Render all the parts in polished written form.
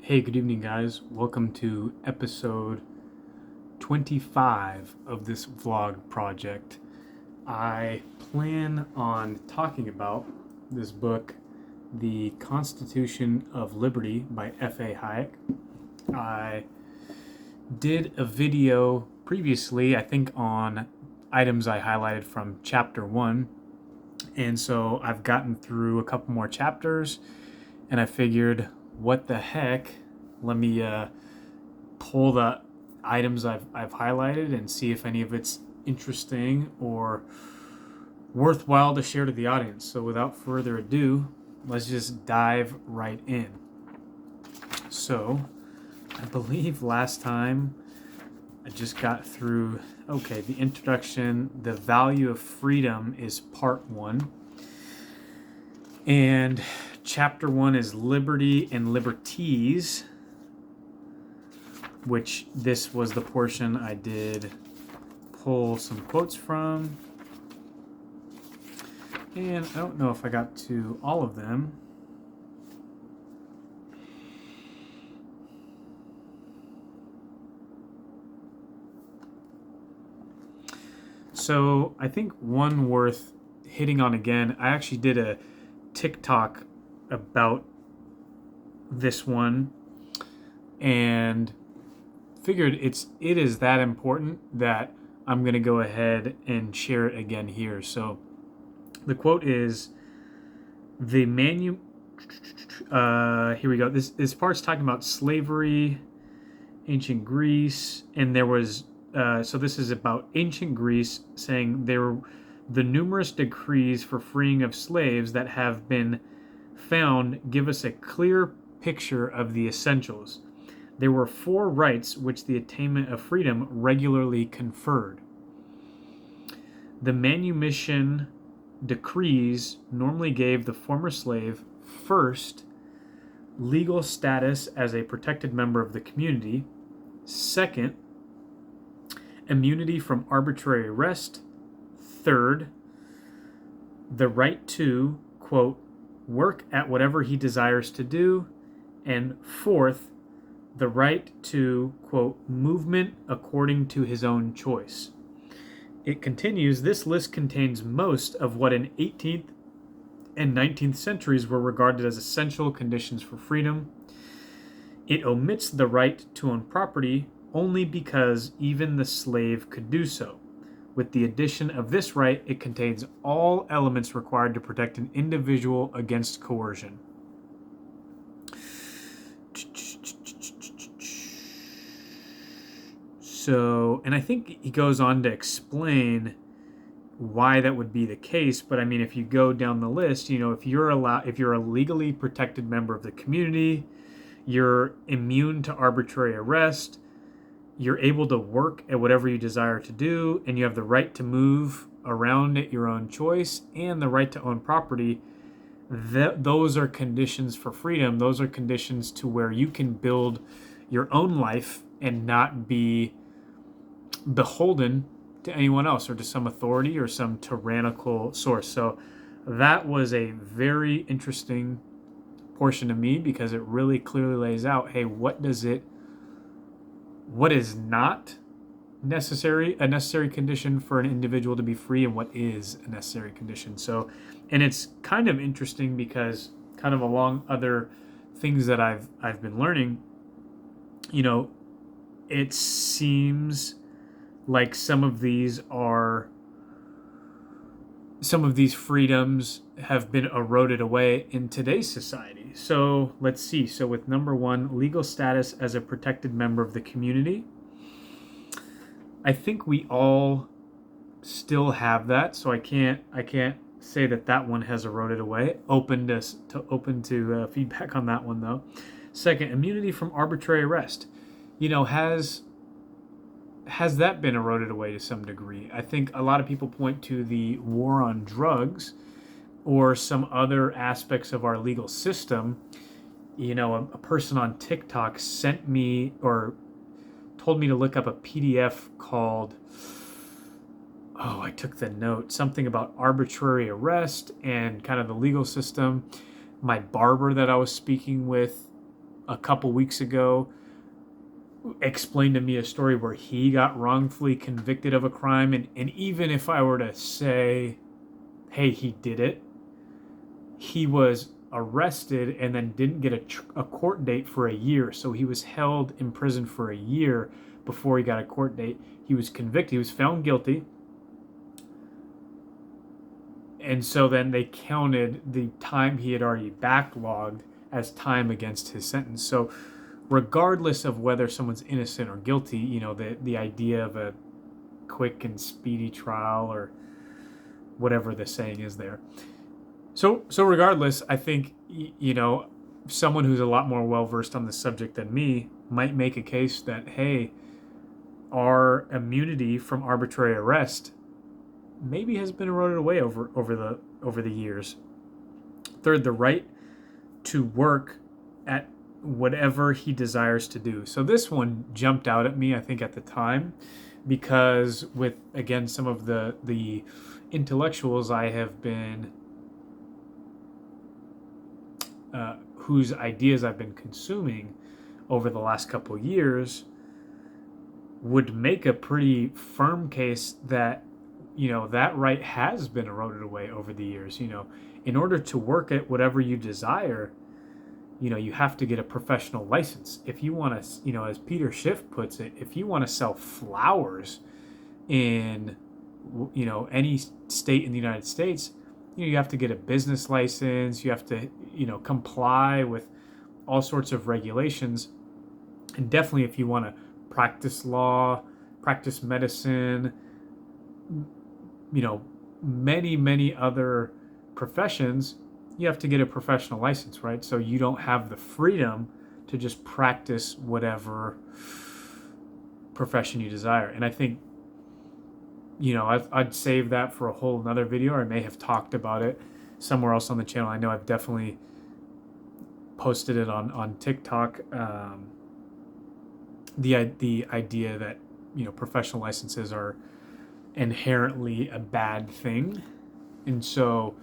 Hey, good evening, guys. Welcome to episode 25 of this vlog project. I plan on talking about this book, The Constitution of Liberty by F.A. Hayek. I did a video previously, I think, on items I highlighted from chapter 1. And so I've gotten through a couple more chapters, and I figured, what the heck? Let me pull the items I've highlighted and see if any of it's interesting or worthwhile to share to the audience. So without further ado, let's just dive right in. So I believe last time I just got through, the introduction, the value of freedom is part 1. And chapter 1 is liberty and liberties, which this was the portion I did pull some quotes from. And I don't know if I got to all of them. So I think one worth hitting on again, I actually did a TikTok about this one and figured it is that important that I'm going to go ahead and share it again here. So the quote is, here we go. This part's talking about slavery, ancient Greece, and there was, so this is about ancient Greece, saying the numerous decrees for freeing of slaves that have been found give us a clear picture of the essentials. There were 4 rights which the attainment of freedom regularly conferred. The manumission decrees normally gave the former slave, first, legal status as a protected member of the community; second, immunity from arbitrary arrest; third, the right to, quote, work at whatever he desires to do; and fourth, the right to, quote, movement according to his own choice. It continues, this list contains most of what in 18th and 19th centuries were regarded as essential conditions for freedom. It omits the right to own property only because even the slave could do so. With the addition of this right, it contains all elements required to protect an individual against coercion. So, and I think he goes on to explain why that would be the case. But I mean, if you go down the list, if you're a legally protected member of the community, you're immune to arbitrary arrest, you're able to work at whatever you desire to do, and you have the right to move around at your own choice and the right to own property, those are conditions for freedom. Those are conditions to where you can build your own life and not be beholden to anyone else or to some authority or some tyrannical source. So that was a very interesting portion to me because it really clearly lays out, hey, what is not a necessary condition for an individual to be free, and what is a necessary condition. So, and it's kind of interesting because kind of along other things that I've been learning, it seems like some of these freedoms have been eroded away in today's society. So let's see. So with number 1, legal status as a protected member of the community, I think we all still have that. So I can't say that one has eroded away. Open to feedback on that one though. Second, immunity from arbitrary arrest. Has that been eroded away to some degree? I think a lot of people point to the war on drugs or some other aspects of our legal system. A person on TikTok sent me or told me to look up a PDF called, I took the note, something about arbitrary arrest and kind of the legal system. My barber that I was speaking with a couple weeks ago explained to me a story where he got wrongfully convicted of a crime, and even if I were to say, hey, he did it, he was arrested and then didn't get a court date for a year. So he was held in prison for a year before he got a court date. He was convicted. He was found guilty. And so then they counted the time he had already backlogged as time against his sentence. So regardless of whether someone's innocent or guilty, the idea of a quick and speedy trial, or whatever the saying is there. So regardless, I think, someone who's a lot more well-versed on the subject than me might make a case that, hey, our immunity from arbitrary arrest maybe has been eroded away over the years. Third, the right to work at whatever he desires to do. So this one jumped out at me, I think, at the time, because with, again, some of the intellectuals I have been whose ideas I've been consuming over the last couple of years would make a pretty firm case that that right has been eroded away over the years. In order to work at whatever you desire, you have to get a professional license. If you want to, as Peter Schiff puts it, if you want to sell flowers in, any state in the United States, you have to get a business license. You have to, comply with all sorts of regulations. And definitely if you want to practice law, practice medicine, many, many other professions, you have to get a professional license, right? So you don't have the freedom to just practice whatever profession you desire. And I think, I'd save that for a whole another video, or I may have talked about it somewhere else on the channel. I know I've definitely posted it on TikTok. The idea that, professional licenses are inherently a bad thing. And so,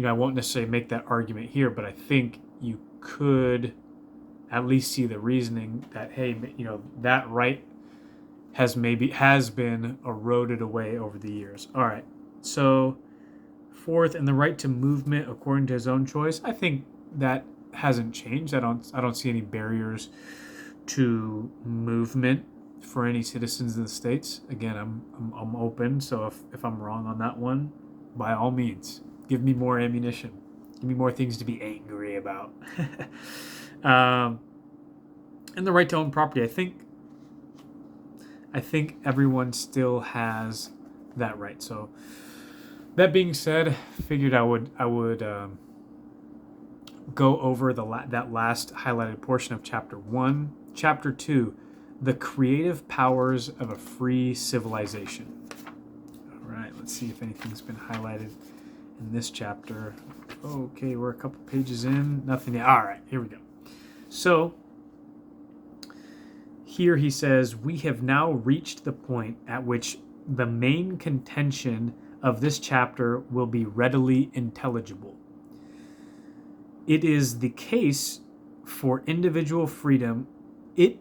I won't necessarily make that argument here, but I think you could at least see the reasoning that, hey, that right has been eroded away over the years. All right. So fourth, and the right to movement according to his own choice, I think that hasn't changed. I don't see any barriers to movement for any citizens in the States. Again, I'm open, so if I'm wrong on that one, by all means, give me more ammunition. Give me more things to be angry about. And the right to own property. I think everyone still has that right. So that being said, figured I would go over that last highlighted portion of Chapter 1. Chapter 2, the creative powers of a free civilization. All right, let's see if anything's been highlighted in this chapter. Okay, we're a couple pages in. Nothing yet. All right, here we go. So here he says, we have now reached the point at which the main contention of this chapter will be readily intelligible. It is the case for individual freedom. It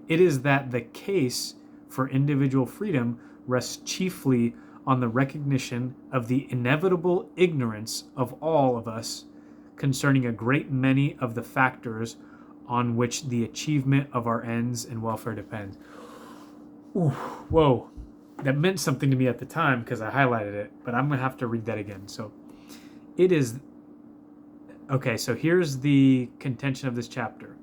is that the case for individual freedom rests chiefly on the recognition of the inevitable ignorance of all of us concerning a great many of the factors on which the achievement of our ends and welfare depends. Ooh, whoa, that meant something to me at the time because I highlighted it, but I'm going to have to read that again. So it is, okay, so here's the contention of this chapter.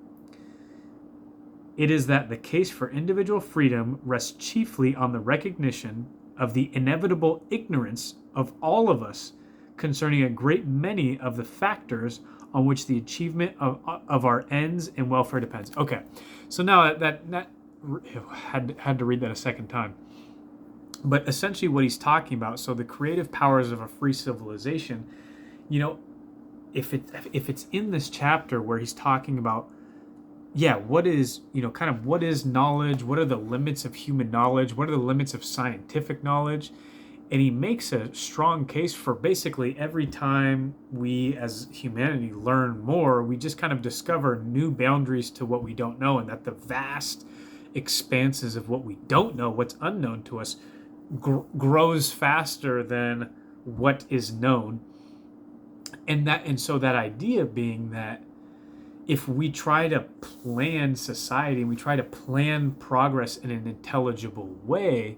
It is that the case for individual freedom rests chiefly on the recognition of the inevitable ignorance of all of us concerning a great many of the factors on which the achievement of our ends and welfare depends. Okay, so now that had to read that a second time. But essentially what he's talking about, so the creative powers of a free civilization, if it's in this chapter where he's talking about, what is, what is knowledge? What are the limits of human knowledge? What are the limits of scientific knowledge? And he makes a strong case for basically every time we as humanity learn more, we just kind of discover new boundaries to what we don't know, and that the vast expanses of what we don't know, what's unknown to us, grows faster than what is known. And so that idea being that if we try to plan society and we try to plan progress in an intelligible way,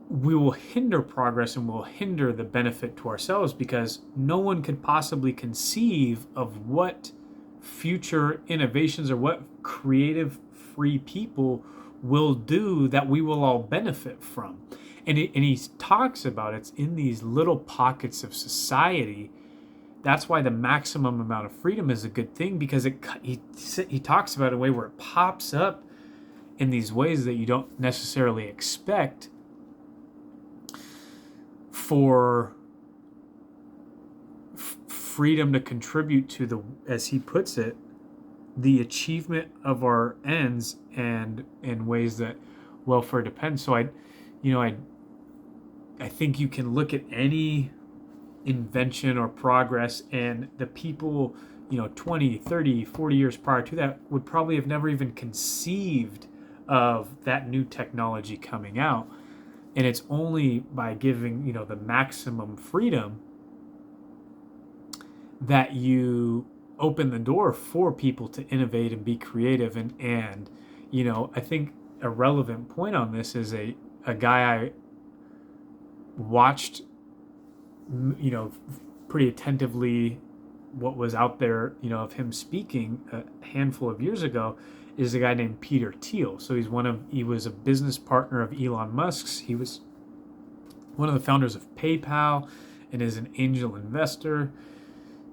we will hinder progress and will hinder the benefit to ourselves, because no one could possibly conceive of what future innovations or what creative free people will do that we will all benefit from. And he talks about it's in these little pockets of society. That's why the maximum amount of freedom is a good thing, because he talks about a way where it pops up in these ways that you don't necessarily expect, for freedom to contribute to the, as he puts it, the achievement of our ends, and in ways that welfare depends. So I think you can look at any invention or progress, and the people 20, 30, 40 years prior to that would probably have never even conceived of that new technology coming out. And it's only by giving the maximum freedom that you open the door for people to innovate and be creative. And I think a relevant point on this is a guy I watched pretty attentively what was out there of him speaking a handful of years ago, is a guy named Peter Thiel. So he was a business partner of Elon Musk's. He was one of the founders of PayPal and is an angel investor.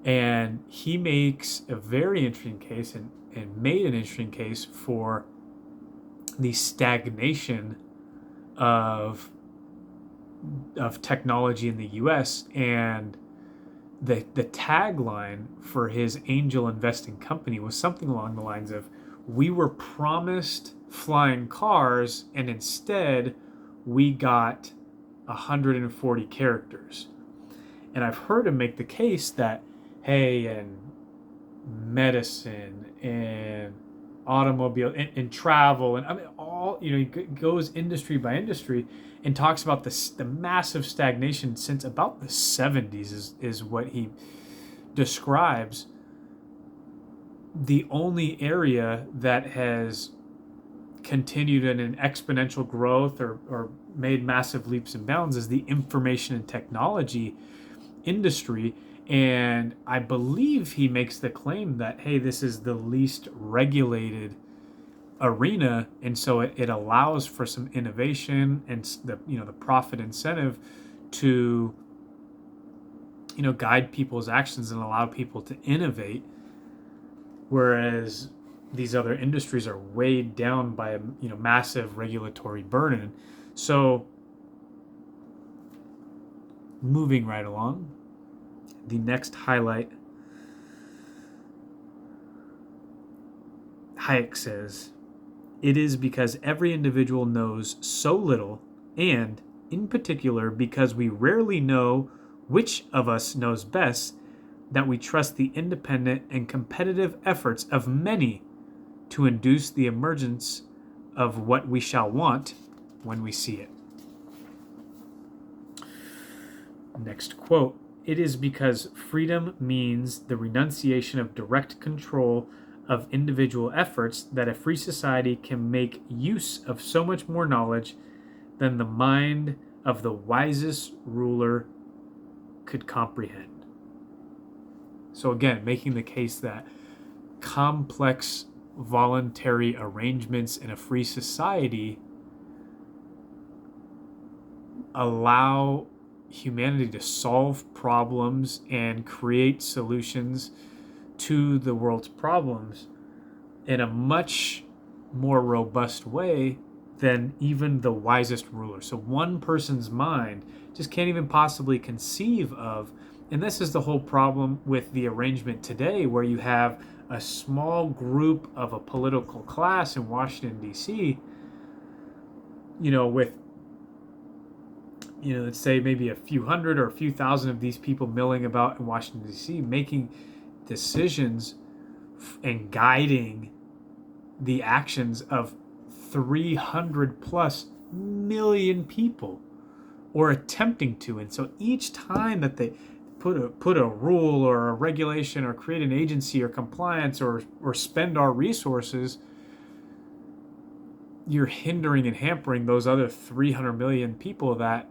And he makes a very interesting case and made an interesting case for the stagnation of technology in the US. And the tagline for his angel investing company was something along the lines of, we were promised flying cars and instead we got 140 characters. And I've heard him make the case that, hey, in medicine and automobile and travel, and I mean all, he goes industry by industry and talks about the massive stagnation since about the 70s is what he describes. The only area that has continued in an exponential growth or made massive leaps and bounds is the information and technology industry. And I believe he makes the claim that, hey, this is the least regulated arena, and so it allows for some innovation and the profit incentive to guide people's actions and allow people to innovate, whereas these other industries are weighed down by a massive regulatory burden. So moving right along, the next highlight, Hayek says, it is because every individual knows so little, and in particular because we rarely know which of us knows best, that we trust the independent and competitive efforts of many to induce the emergence of what we shall want when we see it. Next quote, it is because freedom means the renunciation of direct control of individual efforts that a free society can make use of so much more knowledge than the mind of the wisest ruler could comprehend. So again, making the case that complex voluntary arrangements in a free society allow humanity to solve problems and create solutions to the world's problems in a much more robust way than even the wisest ruler. So one person's mind just can't even possibly conceive of, and this is the whole problem with the arrangement today, where you have a small group of a political class in Washington, D.C., with, let's say maybe a few hundred or a few thousand of these people milling about in Washington, D.C., making decisions and guiding the actions of 300 plus million people, or attempting to. And so each time that they put a rule or a regulation or create an agency or compliance or spend our resources, you're hindering and hampering those other 300 million people that,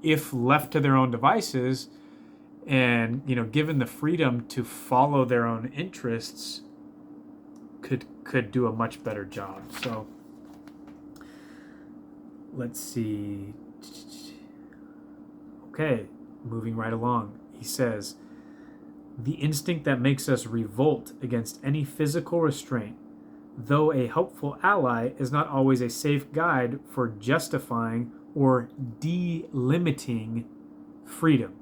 if left to their own devices and given the freedom to follow their own interests, could do a much better job. So let's see. Okay, moving right along. He says, the instinct that makes us revolt against any physical restraint, though a helpful ally, is not always a safe guide for justifying or delimiting freedom.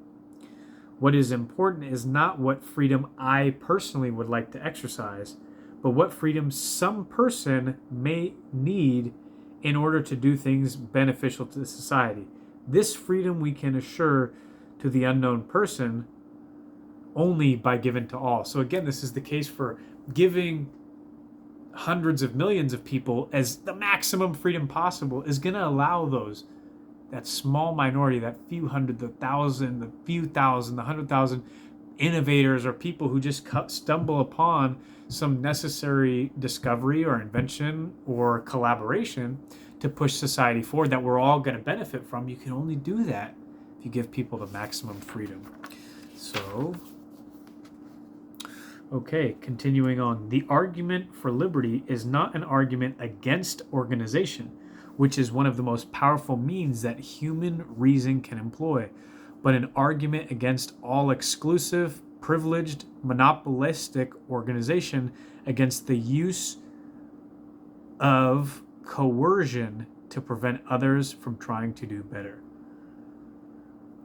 What is important is not what freedom I personally would like to exercise, but what freedom some person may need in order to do things beneficial to society. This freedom we can assure to the unknown person only by giving to all. So again, this is the case for giving hundreds of millions of people as the maximum freedom possible is going to allow that small minority, that few hundred, the thousand, the few thousand, the 100,000 innovators or people who just stumble upon some necessary discovery or invention or collaboration to push society forward that we're all going to benefit from. You can only do that if you give people the maximum freedom. So, okay, continuing on. The argument for liberty is not an argument against organization, which is one of the most powerful means that human reason can employ, but an argument against all exclusive, privileged, monopolistic organization, against the use of coercion to prevent others from trying to do better.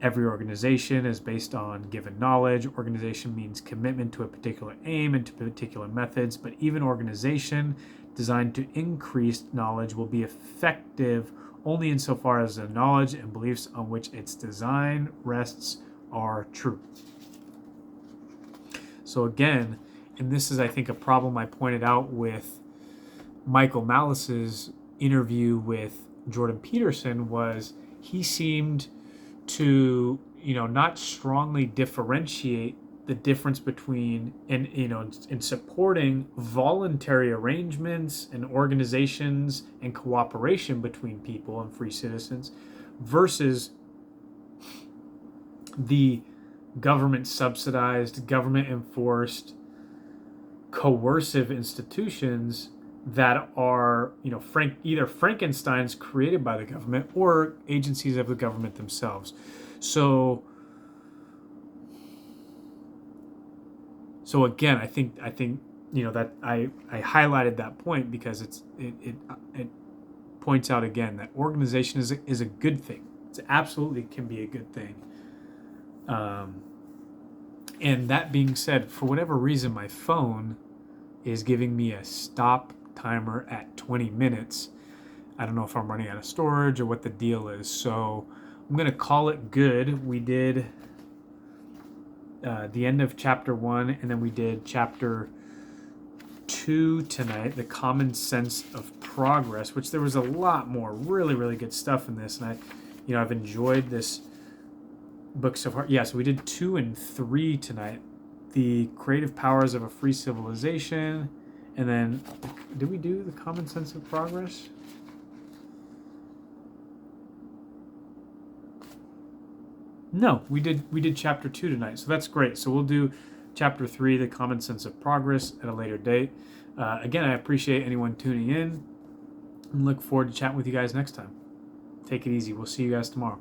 Every organization is based on given knowledge. Organization means commitment to a particular aim and to particular methods, but even organization designed to increase knowledge will be effective only insofar as the knowledge and beliefs on which its design rests are true. So again, and this is, I think, a problem I pointed out with Michael Malice's interview with Jordan Peterson, was he seemed to, not strongly differentiate the difference between, in supporting voluntary arrangements and organizations and cooperation between people and free citizens versus the government subsidized, government enforced, coercive institutions that are, either Frankenstein's created by the government or agencies of the government themselves. So again, I think that I highlighted that point because it points out again that organization is a good thing. It absolutely can be a good thing. And that being said, for whatever reason, my phone is giving me a stop timer at 20 minutes. I don't know if I'm running out of storage or what the deal is. So I'm going to call it good. We did the end of chapter 1, and then we did chapter 2 tonight, the common sense of progress, which there was a lot more really, really good stuff in this. And I've enjoyed this book so far. Yeah, so we did 2 and 3 tonight. The creative powers of a free civilization. And then, did we do the common sense of progress? No, we did chapter 2 tonight, so that's great. So we'll do chapter 3, the common sense of progress, at a later date. Again, I appreciate anyone tuning in and look forward to chatting with you guys next time. Take it easy. We'll see you guys tomorrow.